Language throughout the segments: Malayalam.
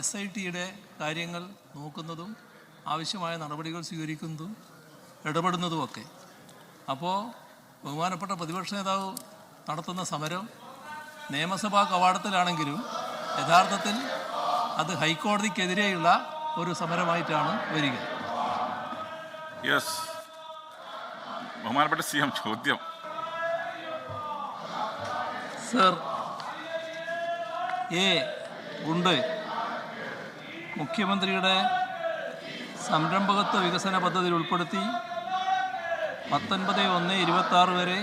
SITയുടെ കാര്യങ്ങൾ നോക്കുന്നതും ആവശ്യമായ നടപടികൾ സ്വീകരിക്കുന്നതും ഇടപെടുന്നതുമൊക്കെ. അപ്പോൾ ബഹുമാനപ്പെട്ട പ്രതിപക്ഷ നേതാവ് നടത്തുന്ന സമരം നിയമസഭാ കവാടത്തിലാണെങ്കിലും യഥാർത്ഥത്തിൽ അത് ഹൈക്കോടതിക്കെതിരെയുള്ള ഒരു സമരമായിട്ടാണ് വരിക. ബഹുമാനപ്പെട്ട CM ചോദ്യം. സർ, ഉണ്ട് മുഖ്യമന്ത്രിയുടെ സംരംഭകത്വ വികസന പദ്ധതിയിൽ ഉൾപ്പെടുത്തി 19/1/26 വരെ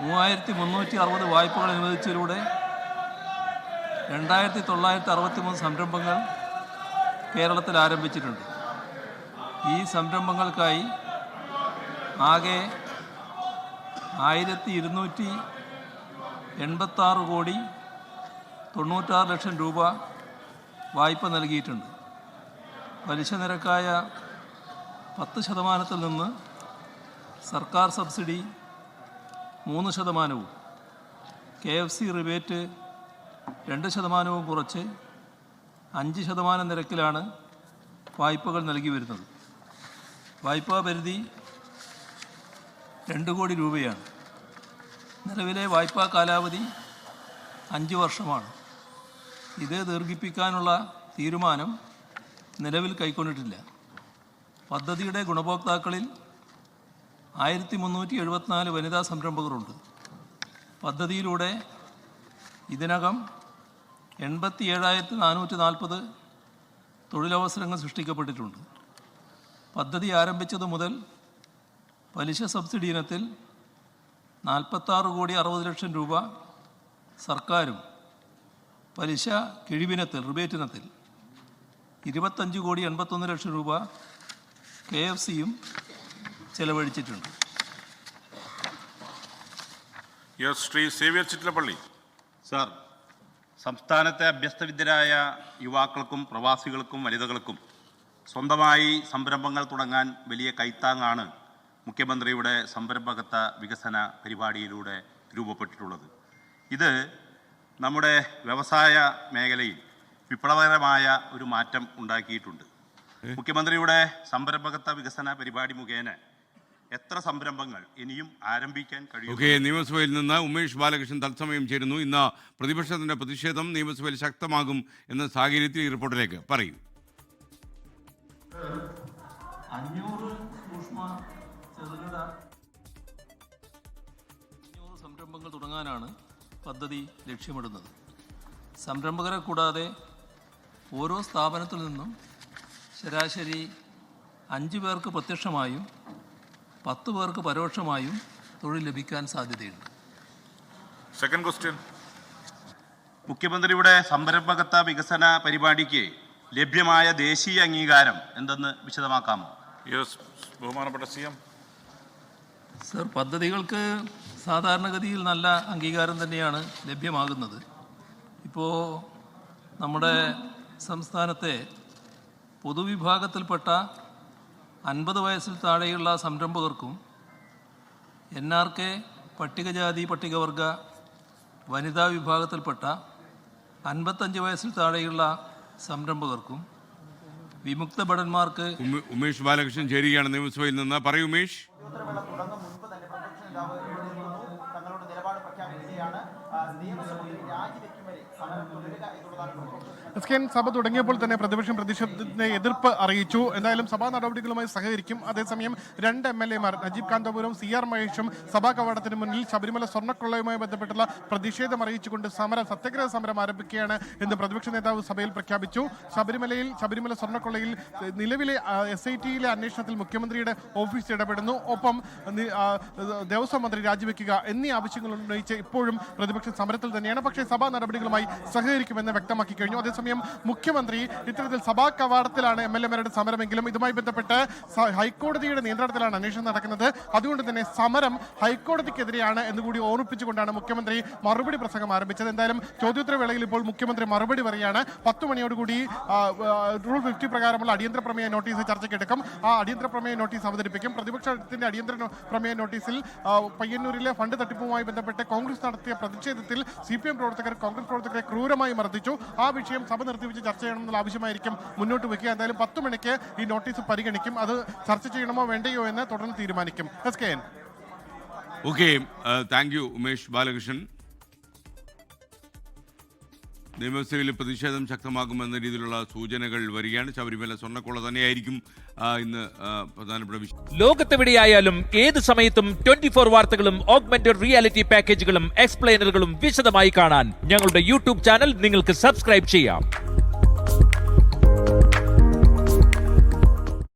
3360 വായ്പകൾ അനുവദിച്ചതിലൂടെ 2963 സംരംഭങ്ങൾ കേരളത്തിൽ ആരംഭിച്ചിട്ടുണ്ട്. ഈ സംരംഭങ്ങൾക്കായി ആകെ 1286 കോടി 96 ലക്ഷം രൂപ വായ്പ നൽകിയിട്ടുണ്ട്. പലിശ നിരക്കായ 10% നിന്ന് സർക്കാർ സബ്സിഡി 3%, KFC റിബേറ്റ് 2% കുറച്ച് 5% നിരക്കിലാണ് വായ്പകൾ നൽകി വരുന്നത്. വായ്പാ പരിധി 2 കോടി രൂപയാണ്. നിലവിലെ വായ്പാ കാലാവധി 5 വർഷമാണ്. ഇത് ദീർഘിപ്പിക്കാനുള്ള തീരുമാനം നിലവിൽ കൈക്കൊണ്ടിട്ടില്ല. പദ്ധതിയുടെ ഗുണഭോക്താക്കളിൽ 1374 വനിതാ സംരംഭകരുണ്ട്. പദ്ധതിയിലൂടെ ഇതിനകം 87,440 തൊഴിലവസരങ്ങൾ സൃഷ്ടിക്കപ്പെട്ടിട്ടുണ്ട്. പദ്ധതി ആരംഭിച്ചതു മുതൽ പലിശ സബ്സിഡി ഇനത്തിൽ 46 കോടി 60 ലക്ഷം രൂപ സർക്കാരും പലിശ കിഴിവിനത്തിൽ റിബേറ്റിനത്തിൽ 25 കോടി 81 ലക്ഷം രൂപ KFCയും ചെലവഴിച്ചിട്ടുണ്ട്. ശ്രീ സേവ്യർ ചിറ്റലപ്പള്ളി. സാർ, സംസ്ഥാനത്തെ അഭ്യസ്തവിദ്യരായ യുവാക്കൾക്കും പ്രവാസികൾക്കും വനിതകൾക്കും സ്വന്തമായി സംരംഭങ്ങൾ തുടങ്ങാൻ വലിയ കൈത്താങ്ങാണ് മുഖ്യമന്ത്രിയുടെ സംരംഭകത്വ വികസന പരിപാടിയിലൂടെ രൂപപ്പെട്ടിട്ടുള്ളത്. ഇത് നമ്മുടെ വ്യവസായ മേഖലയിൽ വിപ്ലവകരമായ ഒരു മാറ്റം ഉണ്ടാക്കിയിട്ടുണ്ട്. മുഖ്യമന്ത്രിയുടെ സംരംഭകത്വ വികസന പരിപാടി മുഖേന എത്ര സംരംഭങ്ങൾ ഇനിയും ആരംഭിക്കാൻ കഴിയും? നിയമസഭയിൽ നിന്ന് ഉമേഷ് ബാലകൃഷ്ണൻ തത്സമയം ചേരുന്നു. ഇന്ന് പ്രതിപക്ഷത്തിന്റെ പ്രതിഷേധം നിയമസഭയിൽ ശക്തമാകും എന്ന സാഹചര്യത്തിൽ ഈ റിപ്പോർട്ടിലേക്ക് പറയും. 500 സൂക്ഷ്മ ചെറുകിട സംരംഭങ്ങൾ തുടങ്ങാനാണ് പദ്ധതി ലക്ഷ്യമിടുന്നത്. സംരംഭകരെ കൂടാതെ ഓരോ സ്ഥാപനത്തിൽ നിന്നും ശരാശരി 5 പേർക്ക് പ്രത്യക്ഷമായും 10 പേർക്ക് പരോക്ഷമായും തൊഴിൽ ലഭിക്കാൻ സാധ്യതയുണ്ട്. Second question. മുഖ്യമന്ത്രിയുടെ സംരംഭകത്വ വികസന പരിപാടിക്ക് ലഭ്യമായ ദേശീയ അംഗീകാരം എന്തെന്ന് വിശദമാക്കാമോ? ബഹുമാനപ്പെട്ട CM. സർ, പദ്ധതികൾക്ക് സാധാരണഗതിയിൽ നല്ല അംഗീകാരം തന്നെയാണ് ലഭ്യമാകുന്നത്. ഇപ്പോൾ നമ്മുടെ സംസ്ഥാനത്തെ പൊതുവിഭാഗത്തിൽപ്പെട്ട 50 വയസ്സിൽ താഴെയുള്ള സംരംഭകർക്കും NRK പട്ടികജാതി പട്ടികവർഗ വനിതാ വിഭാഗത്തിൽപ്പെട്ട 55 വയസ്സിൽ താഴെയുള്ള സംരംഭകർക്കും വിമുക്ത ഭടന്മാർക്ക് ഉമേഷ് ബാലകൃഷ്ണൻ ചേരുകയാണ് നിയമസഭയിൽ നിന്ന്. പറയൂ ഉമേഷ്. സഭ തുടങ്ങിയപ്പോൾ തന്നെ പ്രതിപക്ഷം പ്രതിഷേധത്തിന്റെ എതിർപ്പ് അറിയിച്ചു. എന്തായാലും സഭാ നടപടികളുമായി സഹകരിക്കും. അതേസമയം 2 MLA മാർ നജീബ് കാന്തപുരവും CR മഹേഷും സഭാ കവാടത്തിന് മുന്നിൽ ശബരിമല സ്വർണ്ണക്കൊള്ളയുമായി ബന്ധപ്പെട്ടുള്ള പ്രതിഷേധം അറിയിച്ചുകൊണ്ട് സത്യഗ്രഹ സമരം ആരംഭിക്കുകയാണ് എന്ന് പ്രതിപക്ഷ നേതാവ് സഭയിൽ പ്രഖ്യാപിച്ചു. ശബരിമല സ്വർണ്ണക്കൊള്ളയിൽ നിലവിലെ SITയിലെ അന്വേഷണത്തിൽ മുഖ്യമന്ത്രിയുടെ ഓഫീസ് ഇടപെടുന്നു. ഒപ്പം ദേവസ്വം മന്ത്രി രാജിവെക്കുക എന്നീ ആവശ്യങ്ങൾ ഉന്നയിച്ച് ഇപ്പോഴും പ്രതിപക്ഷം സമരത്തിൽ തന്നെയാണ്. പക്ഷേ സഭാ നടപടികളുമായി സഹകരിക്കുമെന്ന് വ്യക്തമാക്കി കഴിഞ്ഞു. അതേസമയം മുഖ്യമന്ത്രി ഇത്തരത്തിൽ സഭാ കവാടത്തിലാണ് MLA മാരുടെ സമരമെങ്കിലും ഇതുമായി ബന്ധപ്പെട്ട് ഹൈക്കോടതിയുടെ നിയന്ത്രണത്തിലാണ് അന്വേഷണം നടക്കുന്നത്. അതുകൊണ്ട് തന്നെ സമരം ഹൈക്കോടതിക്കെതിരെയാണ് എന്നുകൂടി ഓർമ്മിപ്പിച്ചുകൊണ്ടാണ് മുഖ്യമന്ത്രി മറുപടി പ്രസംഗം ആരംഭിച്ചത്. എന്തായാലും ചോദ്യോത്തര വേളയിൽ ഇപ്പോൾ മുഖ്യമന്ത്രി മറുപടി പറയുകയാണ്. 10 മണിയോടുകൂടി റൂൾ 50 പ്രകാരമുള്ള അടിയന്തര പ്രമേയ നോട്ടീസ് ചർച്ചയ്ക്കെടുക്കും. ആ അടിയന്തര പ്രമേയ നോട്ടീസ് അവതരിപ്പിക്കും. പ്രതിപക്ഷത്തിന്റെ അടിയന്തര പ്രമേയ നോട്ടീസിൽ പയ്യന്നൂരിലെ ഫണ്ട് തട്ടിപ്പുമായി ബന്ധപ്പെട്ട് കോൺഗ്രസ് നടത്തിയ പ്രതിഷേധത്തിൽ CPM പ്രവർത്തകർ കോൺഗ്രസ് പ്രവർത്തകരെ ക്രൂരമായി മർദ്ദിച്ചു. ആ വിഷയം സഭ നിർത്തിവെച്ച് ചർച്ച ചെയ്യണമെന്നുള്ള ആവശ്യമായിരിക്കും മുന്നോട്ട് വെക്കുക. എന്തായാലും 10 മണിക്ക് ഈ നോട്ടീസ് പരിഗണിക്കും. അത് ചർച്ച ചെയ്യണമോ വേണ്ടയോ എന്ന് തുടർന്ന് തീരുമാനിക്കും. SKN. Okay, thank you Umesh Balakrishnan. നിയമസഭയിൽ പ്രതിഷേധം ശക്തമാകുമെന്ന രീതിയിലുള്ള സൂചനകൾ വരികയാണ്. ശബരിമല സ്വർണ്ണക്കൊള്ള തന്നെയായിരിക്കും ഇന്ന് പ്രധാനപ്പെട്ട വിഷയം. ലോകത്തെവിടെയായാലും ഏത് സമയത്തും 24 വാർത്തകളും ഓഗ്മെന്റഡ് റിയാലിറ്റി പാക്കേജുകളും എക്സ്പ്ലെയിനറുകളും വിശദമായി കാണാൻ ഞങ്ങളുടെ യൂട്യൂബ് ചാനൽ നിങ്ങൾക്ക് സബ്സ്ക്രൈബ് ചെയ്യാം.